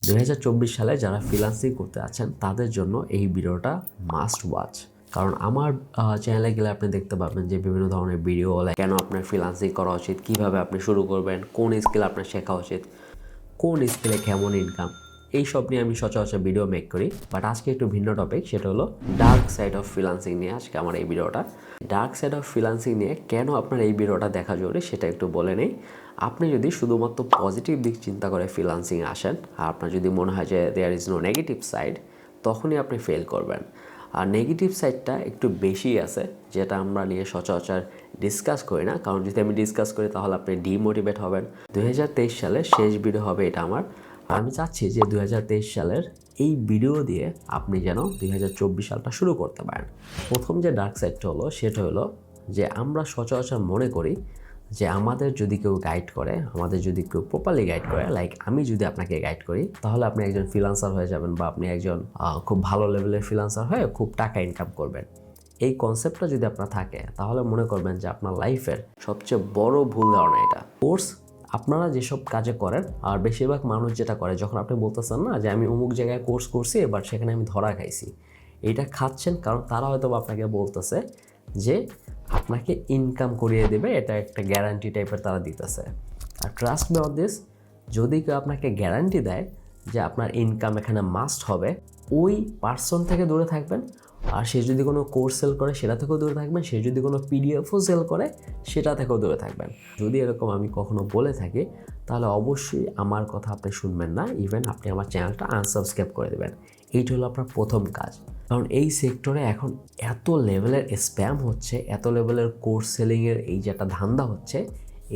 2024 সালে যারা ফ্রিল্যান্সিং করতে আছেন তাদের জন্য এই ভিডিওটা মাস্ট ওয়াচ। কারণ আমার চ্যানেলে গেলে আপনি দেখতে পাবেন যে বিভিন্ন ধরনের ভিডিও, কেন আপনার ফ্রিল্যান্সিং করা উচিত, কিভাবে আপনি শুরু করবেন, কোন স্কিল আপনার শেখা উচিত, কোন স্কিলে কেমন ইনকাম, এইসব নিয়ে আমি সচরাচর ভিডিও মেক করি। বাট আজকে একটু ভিন্ন টপিক, সেটা হলো ডার্ক সাইড অফ ফ্রিল্যান্সিং নিয়ে আজকে আমার এই ভিডিওটা। ডার্ক সাইড অফ ফ্রিল্যান্সিং নিয়ে কেন আপনার এই ভিডিওটা দেখা জরুরি সেটা একটু বলে নেই। আপনি যদি শুধুমাত্র পজিটিভ দিক চিন্তা করে ফ্রিল্যান্সিংয়ে আসেন, আর আপনার যদি মনে হয় যে there is no negative side, তখনই আপনি ফেল করবেন। আর নেগেটিভ সাইডটা একটু বেশি আছে, যেটা আমরা নিয়ে সচরাচর ডিসকাস করি না। কারণ যদি আমি ডিসকাস করি তাহলে আপনি ডিমোটিভেট হবেন। 2023 সালের শেষ ভিডিও হবে এটা আমার। আমি চাচ্ছি যে 2023 সালের এই ভিডিও দিয়ে আপনি যেন 2024 সালটা শুরু করতে পারেন। প্রথম যে ডার্ক সাইডটা হলো সেটা হলো যে আমরা সচরাচর মনে করি যে আমাদের যদি কেউ গাইড করে, আমাদের যদি কেউ প্রপারলি গাইড করে, লাইক আমি যদি আপনাকে গাইড করি, তাহলে আপনি একজন ফ্রিল্যান্সার হয়ে যাবেন, বা আপনি একজন খুব ভালো লেভেলের ফ্রিল্যান্সার হয়ে খুব টাকা ইনকাম করবেন। এই কনসেপ্টটা যদি আপনার থাকে তাহলে মনে করবেন যে আপনার লাইফের সবচেয়ে বড় ভুল ধারণা এটা। কোর্স আপনারা যেসব কাজে করেন, আর বেশিরভাগ মানুষ যেটা করে, যখন আপনি বলতেছেন না যে আমি অমুক জায়গায় কোর্স করছি এবার সেখানে আমি ধরা খাইছি, এইটা খাচ্ছেন কারণ তারা হয়তো আপনাকে বলতেছে যে আপনাকে ইনকাম করিয়ে দেবে, এটা একটা গ্যারান্টি টাইপের তারা দিতেছে। আর ট্রাস্ট মি অন দিস, যদি কেউ আপনাকে গ্যারান্টি দেয় যে আপনার ইনকাম এখানে মাস্ট হবে, ওই পার্সন থেকে দূরে থাকবেন। আর সে যদি কোনো কোর্স সেল করে সেটা থেকেও দূরে থাকবেন, সে যদি কোনো পিডিএফও সেল করে সেটা থেকেও দূরে থাকবেন। যদি এরকম আমি কখনো বলে থাকি তাহলে অবশ্যই আমার কথা আপনি শুনবেন না, ইভেন আপনি আমার চ্যানেলটা আনসাবস্ক্রাইব করে দেবেন। এইটা হলো আপনার প্রথম কাজ। কারণ এই সেক্টরে এখন এত লেভেলের স্প্যাম হচ্ছে, এত লেভেলের কোর্স সেলিংয়ের এই যে একটা ধান্দা হচ্ছে,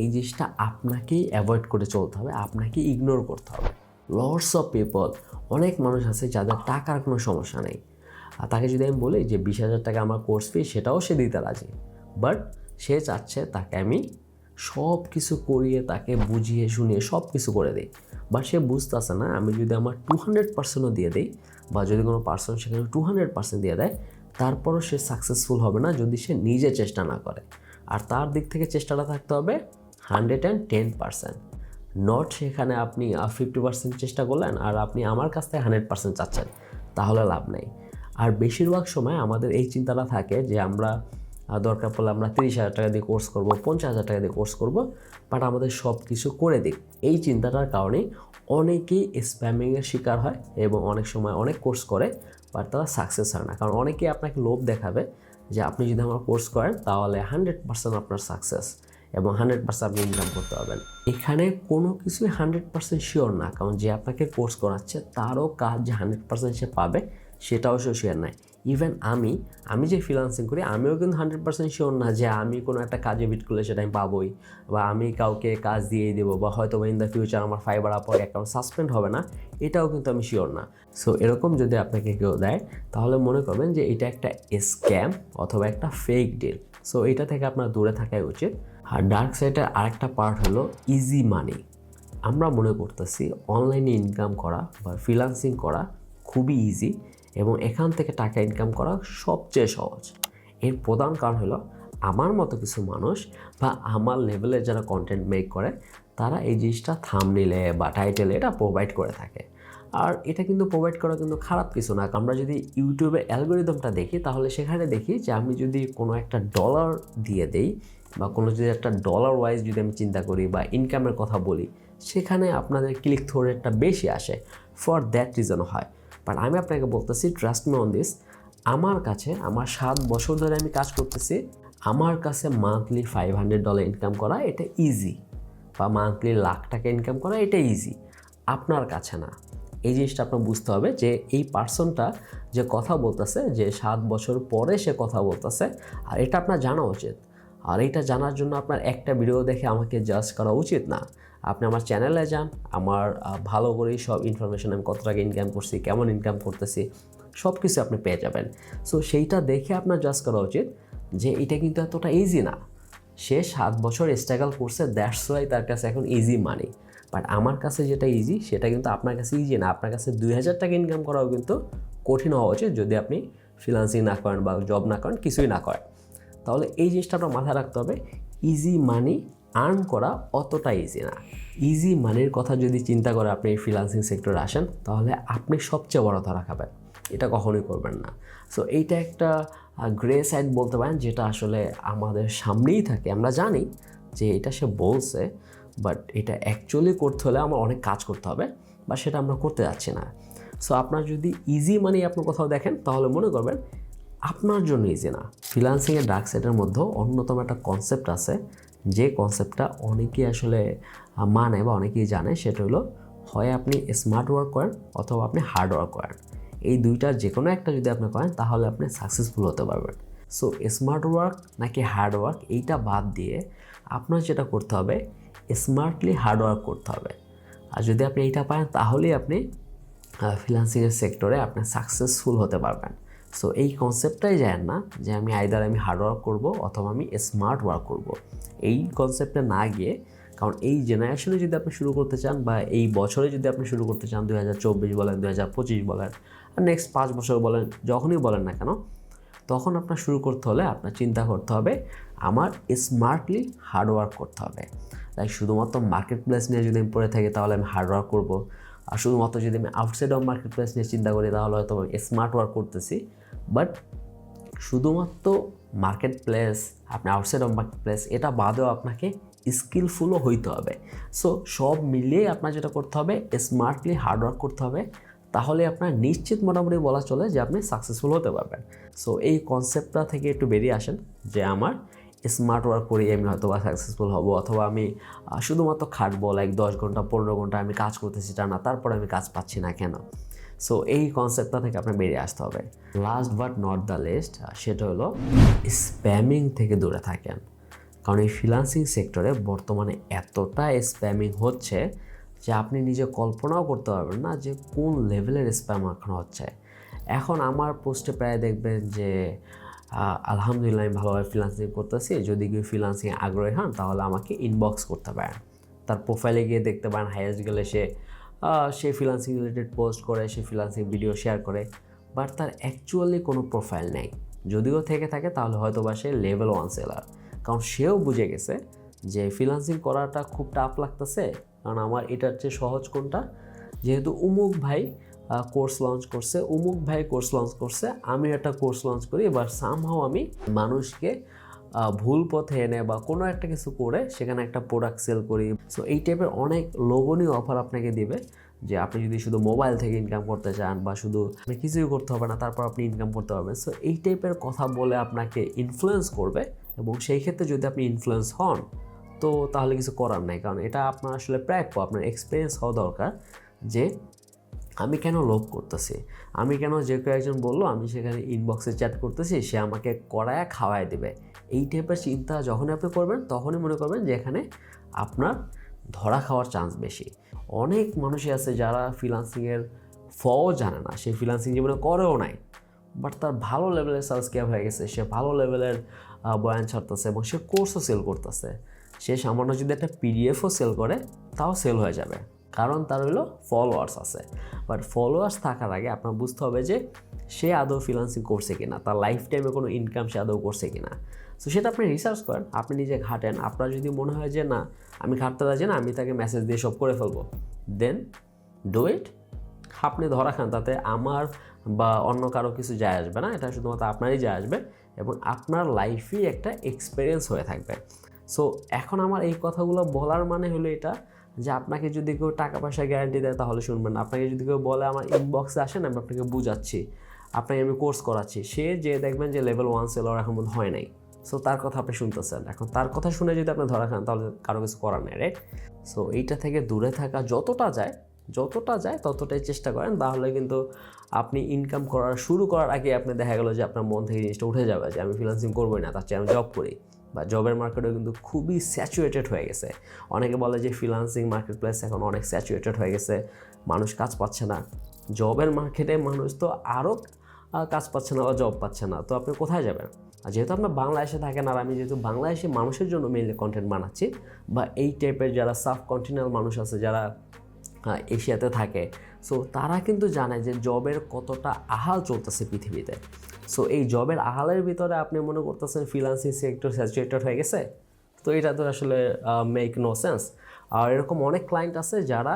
এই জিনিসটা আপনাকেই অ্যাভয়েড করে চলতে হবে, আপনাকে ইগনোর করতে হবে। লটস অফ পিপল, অনেক মানুষ আছে যাদের টাকার কোনো সমস্যা নেই, আর তাকে যদি আমি বলি যে 20,000 টাকা আমার কোর্স ফি, সেটাও সে দিতে রাজি। বাট সে চাচ্ছে তাকে আমি সব কিছু করিয়ে, তাকে বুঝিয়ে শুনিয়ে সব কিছু করে দিই। বাট সে বুঝতেছে না আমি যদি আমার 200%ও দিয়ে দিই, বা যদি কোনো পার্সন সেখানে 200% দিয়ে দেয়, তারপরও সে সাকসেসফুল হবে না যদি সে নিজে চেষ্টা না করে। আর তার দিক থেকে চেষ্টাটা থাকতে হবে 110%। নট সেখানে আপনি 50% চেষ্টা করলেন আর আপনি আমার কাছ থেকে 100% চাচ্ছেন, তাহলে লাভ নেই। আর বেশিরভাগ সময় আমাদের এই চিন্তাটা থাকে যে আমরা দরকার পড়লে আমরা 30,000 টাকা দিয়ে কোর্স করব, 50,000 টাকা দিয়ে কোর্স করব, বাট আমাদের সব কিছু করে দিই। এই চিন্তাটার কারণেই অনেকেই স্প্যামিংয়ের শিকার হয় এবং অনেক সময় অনেক কোর্স করে বাট তারা সাকসেস হয় না। কারণ অনেকেই আপনাকে লোভ দেখাবে যে আপনি যদি আমার কোর্স করেন তাহলে 100% আপনার সাকসেস এবং 100% আপনি ইনকাম করতে পারবেন। এখানে কোনো কিছুই 100% শিওর না, কারণ যে আপনাকে কোর্স করাচ্ছে তারও কাজ যে 100% সে পাবে সেটাও সে শিওর নাই। ইভেন আমি যে ফ্রিল্যান্সিং করি আমিও কিন্তু 100% শিওর না যে আমি কোনো একটা কাজে বিট করলে সেটা আমি পাবোই, বা আমি কাউকে কাজ দিয়েই দেবো, বা হয়তো ইন দ্য ফিউচার আমার ফাইবার আপওয়ার্ক অ্যাকাউন্ট সাসপেন্ড হবে না, এটাও কিন্তু আমি শিওর না। সো এরকম যদি আপনাকে কেউ দেয় তাহলে মনে করবেন যে এটা একটা স্ক্যাম অথবা একটা ফেক ডিল। সো এটা থেকে আপনার দূরে থাকাই উচিত। আর ডার্ক সাইডের আরেকটা পার্ট হলো ইজি মানি। আমরা মনে করতেছি অনলাইনে ইনকাম করা বা ফ্রিল্যান্সিং করা খুবই ইজি এবং এখান থেকে টাকা ইনকাম করা সবচেয়ে সহজ। এর প্রধান কারণ হলো আমার মতো কিছু মানুষ বা আমার লেভেলের যারা কন্টেন্ট মেক করে তারা এই জিনিসটা থাম্বনেইলে বা টাইটেলে এটা প্রোভাইড করে থাকে। আর এটা কিন্তু প্রোভাইড করা কিন্তু খারাপ কিছু না। আমরা যদি ইউটিউবের অ্যালগোরিদমটা দেখি তাহলে সেখানে দেখি যে আমি যদি কোনো একটা ডলার দিয়ে দেই, বা কোনো যদি একটা ডলার ওয়াইজ যদি আমি চিন্তা করি বা ইনকামের কথা বলি, সেখানে আপনাদের ক্লিক থ্রু রেটটা বেশি আসে। ফর দ্যাট রিজন হয়। বাট আমি আপনাকে বলতেছি, ট্রাস্ট মি অন দিস, আমার কাছে আমার 7 বছর ধরে আমি কাজ করতেছি, আমার কাছে মান্থলি $500 ইনকাম করা এটা ইজি, বা মান্থলি $1,00,000 ইনকাম করা এটা ইজি, আপনার কাছে না। এই জিনিসটা আপনার বুঝতে হবে যে এই পার্সনটা যে কথা বলতেছে, যে 7 বছর পরে সে কথা বলতেছে, আর এটা আপনার জানা উচিত। আর এটা জানার জন্য আপনার একটা ভিডিও দেখে আমাকে জাজ করা উচিত না। আপনি আমার চ্যানেলে যান, আমার ভালো করেই সব ইনফরমেশন, আমি কত টাকা ইনকাম করছি, কেমন ইনকাম করতেছি, সব কিছু আপনি পেয়ে যাবেন। সো সেইটা দেখে আপনার জাজ করা উচিত যে এটা কিন্তু এতটা ইজি না। সে 7 বছর স্ট্রাগল করছে, দ্যাটস ওয়াই তার কাছে এখন ইজি মানি। বাট আমার কাছে যেটা ইজি সেটা কিন্তু আপনার কাছে ইজি না। আপনার কাছে 2,000 টাকা ইনকাম করাও কিন্তু কঠিন হওয়া উচিত যদি আপনি ফ্রিল্যান্সিং না করেন বা জব না করেন, কিছুই না করেন। তাহলে এই জিনিসটা আপনার মাথায় রাখতে হবে, ইজি মানি আর্ন করা অতটা ইজি না। ইজি মানির কথা যদি চিন্তা করে আপনি এই ফ্রিল্যান্সিং সেক্টরে আসেন, তাহলে আপনি সবচেয়ে বড় ধরা খাবেন, এটা কখনোই করবেন না। সো এইটা একটা গ্রে সাইড বলতে পারেন, যেটা আসলে আমাদের সামনেই থাকে। আমরা জানি যে এটা সে বলছে, বাট এটা অ্যাকচুয়ালি করতে হলে আমার অনেক কাজ করতে হবে, বা সেটা আমরা করতে যাচ্ছি না। সো আপনার যদি ইজি মানি আপনি কোথাও দেখেন, তাহলে মনে করবেন আপনার জন্য ইজি না। ফ্রিল্যান্সিংয়ের ডার্ক সাইডের মধ্যেও অন্যতম একটা কনসেপ্ট আছে, যে কনসেপ্টটা অনেকেই আসলে মানে বা অনেকেই জানে। সেটা হলো, হয় আপনি স্মার্ট ওয়ার্ক করেন অথবা আপনি হার্ড ওয়ার্ক করেন। এই দুইটার যে কোনো একটা যদি আপনি করেন, তাহলে আপনি সাকসেসফুল হতে পারবেন। সো স্মার্ট ওয়ার্ক নাকি হার্ড ওয়ার্ক, এইটা বাদ দিয়ে আপনার যেটা করতে হবে, স্মার্টলি হার্ড ওয়ার্ক করতে হবে। আর যদি আপনি এইটা পান, তাহলেই আপনি ফ্রিল্যান্সিংয়ের সেক্টরে আপনি সাকসেসফুল হতে পারবেন। সো এই কনসেপ্টটাই যায় না যে আমি আমি হার্ড ওয়ার্ক করবো অথবা আমি স্মার্ট ওয়ার্ক করব। এই কনসেপ্টে না গিয়ে, কারণ এই জেনারেশনে যদি আপনি শুরু করতে চান, বা এই বছরে যদি আপনি শুরু করতে চান, 2024 বলেন, 2025 বলেন, আর নেক্সট 5 বছর বলেন, যখনই বলেন না কেন, তখন আপনার শুরু করতে হলে আপনার চিন্তা করতে হবে আমার স্মার্টলি হার্ড ওয়ার্ক করতে হবে। লাইক শুধুমাত্র মার্কেট প্লেস নিয়ে যদি আমি পড়ে থাকি, তাহলে আমি হার্ড ওয়ার্ক করবো। আর শুধুমাত্র যদি আমি আউটসাইড অফ মার্কেট প্লেস নিয়ে চিন্তা করি, তাহলে হয়তো আমি স্মার্ট ওয়ার্ক করতেছি। বাট শুধুমাত্র মার্কেট প্লেস, আপনি আউটসাইড অফ মার্কেট প্লেস, এটা বাদেও আপনাকে স্কিলফুলও হইতে হবে। সো সব মিলিয়ে আপনার যেটা করতে হবে, স্মার্টলি হার্ড ওয়ার্ক করতে হবে। তাহলে আপনার নিশ্চিত মোটামুটি বলা চলে যে আপনি সাকসেসফুল হতে পারবেন। সো এই কনসেপ্টটা থেকে একটু বেরিয়ে আসেন যে আমার স্মার্ট ওয়ার্ক করি আমি হয়তো বা সাকসেসফুল হব, অথবা আমি শুধুমাত্র খাটবো, লাইক 10 ঘন্টা 15 ঘন্টা আমি কাজ করতেছি টানা, তারপরে আমি কাজ পাচ্ছি না কেন। সো এই কনসেপ্টটা থেকে আপনার বেরিয়ে আসতে হবে। Last but not the least, সেটা হলো স্প্যামিং থেকে দূরে থাকেন। কারণ এই ফ্রিল্যান্সিং সেক্টরে বর্তমানে এতটা স্প্যামিং হচ্ছে যে আপনি নিজে কল্পনাও করতে পারবেন না যে কোন লেভেলের স্প্যাম এখন হচ্ছে। এখন আমার পোস্টে প্রায় দেখবেন যে আলহামদুলিল্লাহ আমি ভালোভাবে ফ্রিল্যান্সিং করতেছি, যদি কেউ ফ্রিল্যান্সিংয়ে আগ্রহী হন তাহলে আমাকে ইনবক্স করতে পারেন। তার প্রোফাইলে গিয়ে দেখতে পারেন, হাইয়েস্ট গেলে সে ফ্রিল্যান্সিং রিলেটেড পোস্ট করে, সে ফ্রিল্যান্সিং ভিডিও শেয়ার করে, বাট তার অ্যাকচুয়ালি কোনো প্রোফাইল নেই। যদিও থেকে থাকে, তাহলে হয়তো বা সে লেভেল 1 সেলার। কারণ সেও বুঝে গেছে যে ফ্রিল্যান্সিং করাটা খুব টাফ লাগতেছে, কারণ আমার এটার চেয়ে সহজ কোনটা, যেহেতু অমুক ভাই কোর্স লঞ্চ করছে, অমুক ভাই কোর্স লঞ্চ করছে, আমি একটা কোর্স লঞ্চ করি, এবার সামহাও আমি মানুষকে ভুল পথে এনে বা কোনো একটা কিছু করে সেখানে একটা প্রোডাক্ট সেল করি। সো এই টাইপের অনেক লোভনীয় অফার আপনাকে দিবে, যে আপনি যদি শুধু মোবাইল থেকে ইনকাম করতে চান, বা শুধু আপনি কিছুই করতে হবে না, তারপর আপনি ইনকাম করতে পারবেন। সো এই টাইপের কথা বলে আপনাকে ইনফ্লুয়েন্স করবে, এবং সেই ক্ষেত্রে যদি আপনি ইনফ্লুয়েন্স হন, তো তাহলে কিছু করার নাই। কারণ এটা আপনার আসলে প্রাপ্য, আপনার এক্সপিরিয়েন্স হওয়া দরকার যে আমি কেন লোভ করতেছি, আমি কেন যে কেউ একজন বললো আমি সেখানে ইনবক্সে চ্যাট করতেছি, সে আমাকে করায় খাওয়ায় দেবে। এই টাইপের চিন্তা যখনই আপনি করবেন, তখনই মনে করবেন যে এখানে আপনার ধরা খাওয়ার চান্স বেশি। অনেক মানুষই আছে যারা ফ্রিল্যান্সিংয়ের ফও জানে না, সে ফ্রিল্যান্সিং জীবনে করেও নাই, বাট তার ভালো লেভেলের সাবস্ক্রাইব হয়ে গেছে, সে ভালো লেভেলের বয়ান ছাড়তেছে, এবং সে কোর্সও সেল করতেছে। সে সামান্য যদি একটা পিডিএফও সেল করে, তাও সেল হয়ে যাবে, কারণ তার হলো ফলোয়ার্স আছে। বাট ফলোয়ার্স থাকার আগে আপনার বুঝতে হবে যে সে আদৌ ফ্রিল্যান্সিং করছে কিনা, তার লাইফ টাইমে কোনো ইনকাম সে আদৌ করছে কিনা। সো সেটা আপনি রিসার্চ করেন, আপনি নিজে ঘাটেন। আপনার যদি মনে হয় যে না, আমি ঘাটতে রাজি না, আমি তাকে মেসেজ দিয়ে সব করে ফেলবো, দেন ডু ইট। আপনি ধরা খান, তাতে আমার বা অন্য কারো কিছু যায় আসবে না, এটা শুধুমাত্র আপনারই যায় আসবে, এবং আপনার লাইফই একটা এক্সপিরিয়েন্স হয়ে থাকবে। সো এখন আমার এই কথাগুলো বলার মানে হলো এটা, যে আপনাকে যদি কেউ টাকা পয়সা গ্যারান্টি দেয় তাহলে শুনবেন না। আপনাকে যদি কেউ বলে আমার ইনবক্সে আসেন, আমি আপনাকে বুঝাচ্ছি, আপনাকে আমি কোর্স করাচ্ছি, সে যে দেখবেন যে লেভেল 1 সেলার এখন মধ্যে হয় নাই, সো তার কথা আপনি শুনতেছেন। এখন তার কথা শুনে যদি আপনি ধরা খান, তাহলে কারো কিছু করার নেই, রাইট? সো এইটা থেকে দূরে থাকা যতটা যায় ততটাই চেষ্টা করেন, তাহলে কিন্তু আপনি ইনকাম শুরু করার আগে আপনি দেখা গেলো যে আপনার মন থেকে জিনিসটা উঠে যাবে যে আমি ফ্রিল্যান্সিং করবোই না, তার চেয়ে আমি জব করি। বা জবের মার্কেটও কিন্তু খুবই স্যাচুরেটেড হয়ে গেছে। অনেকে বলে যে ফ্রিল্যান্সিং মার্কেট প্লেস এখন অনেক স্যাচুরেটেড হয়ে গেছে, মানুষ কাজ পাচ্ছে না। জবের মার্কেটে মানুষ তো আরও কাজ পাচ্ছে না বা জব পাচ্ছে না, তো আপনি কোথায় যাবেন? আর যেহেতু আপনার বাংলাদেশে থাকেন, আর আমি যেহেতু বাংলাদেশি মানুষের জন্য মেইনলি কন্টেন্ট বানাচ্ছি, বা এই টাইপের যারা সাবকন্টিনেন্টাল মানুষ আছে যারা এশিয়াতে থাকে, সো তারা কিন্তু জানে যে জবের কতটা আহাল চলতেছে পৃথিবীতে। সো এই জবের আহালের ভিতরে আপনি মনে করতেছেন ফ্রিল্যান্সিং সেক্টর স্যাচুরেটেড হয়ে গেছে, তো এটা তো আসলে মেক নো সেন্স। আর এরকম অনেক ক্লায়েন্ট আছে যারা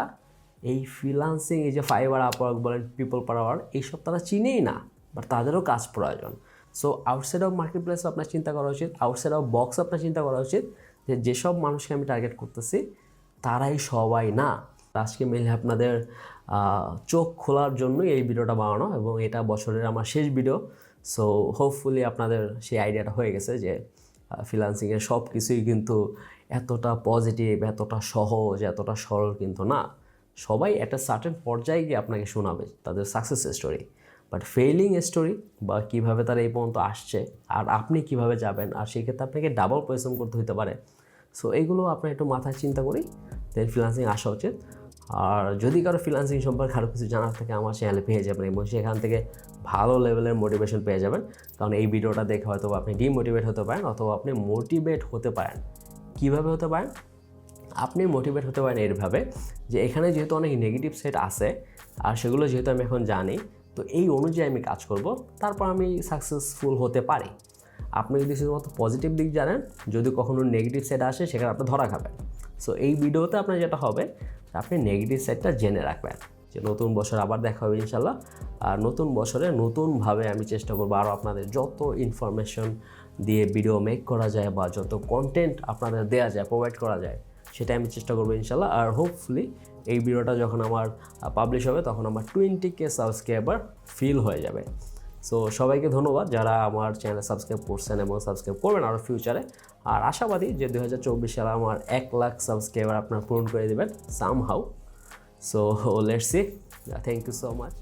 এই ফ্রিল্যান্সিং, এই যে ফাইবার, আপওয়ার্ক বলেন, পিপল পার আওয়ার, এইসব তারা চিনেই না, বাট তাদেরও কাজ প্রয়োজন। So outside of market place আপনার চিন্তা করা উচিত, আউটসাইড অফ বক্স আপনার চিন্তা করা উচিত যে যেসব মানুষকে আমি টার্গেট করতেছি তারাই সবাই না। আজকে মেনলি আপনাদের চোখ খোলার জন্যই এই ভিডিওটা বানানো, এবং এটা বছরের আমার শেষ ভিডিও। সো হোপফুলি আপনাদের সেই আইডিয়াটা হয়ে গেছে যে ফ্রিল্যান্সিংয়ের সব কিছুই কিন্তু এতটা পজিটিভ, এতটা সহজ, এতটা সরল কিন্তু না। সবাই একটা সার্টেন পর্যায়ে গিয়ে আপনাকে শোনাবে তাদের success story, but failing story বা কীভাবে তারা এই পর্যন্ত আসছে আর আপনি কিভাবে যাবেন, আর সেক্ষেত্রে আপনাকে ডাবল পরিশ্রম করতে হতে পারে। সো এইগুলো আপনার একটু মাথায় চিন্তা করি দেন ফ্রিল্যান্সিং আসা উচিত। আর যদি কারো ফ্রিল্যান্সিং সম্পর্কে আরও কিছু জানার থাকে আমার চ্যানেলে পেয়ে যাবেন, এবং সেখান থেকে ভালো লেভেলের মোটিভেশন পেয়ে যাবেন। কারণ এই ভিডিওটা দেখে হয়তো আপনি ডিমোটিভেট হতে পারেন, অথবা আপনি মোটিভেট হতে পারেন। কীভাবে হতে পারেন? আপনি মোটিভেট হতে পারেন এইভাবে যে এখানে যেহেতু অনেক নেগেটিভ সাইড আছে, আর সেগুলো যেহেতু আমি এখন জানি, তো এই অনুযায়ী আমি কাজ করব, তারপর আমি সাকসেসফুল হতে পারি। আপনি যদি শুধুমাত্র পজিটিভ দিক জানেন, যদি কখনো নেগেটিভ সাইড আসে সেখানে আপনি ধরা খাবেন। সো এই ভিডিওতে আপনার যেটা হবে, আপনি নেগেটিভ সাইডটা জেনে রাখবেন, যে নতুন বছর আবার দেখা হবে ইনশাল্লাহ। আর নতুন বছরে নতুনভাবে আমি চেষ্টা করবো আরও আপনাদের যত ইনফরমেশন দিয়ে ভিডিও মেক করা যায় বা যত কন্টেন্ট আপনাদের দেওয়া যায়, প্রোভাইড করা যায়, সেটা আমি চেষ্টা করবো ইনশাল্লাহ। আর হোপফুলি এই ভিডিওটা যখন আমার পাবলিশ হবে তখন আমার 20K সাবস্ক্রাইবার ফিল হয়ে যাবে। সো সবাইকে ধন্যবাদ যারা আমার চ্যানেলে সাবস্ক্রাইব করছেন এবং সাবস্ক্রাইব করবেন আরও ফিউচারে। আর আশাবাদী যে 2024 সালে আমার 1 লাখ সাবস্ক্রাইবার আপনার পূরণ করে দেবেন somehow. So let's see. Thank you so much.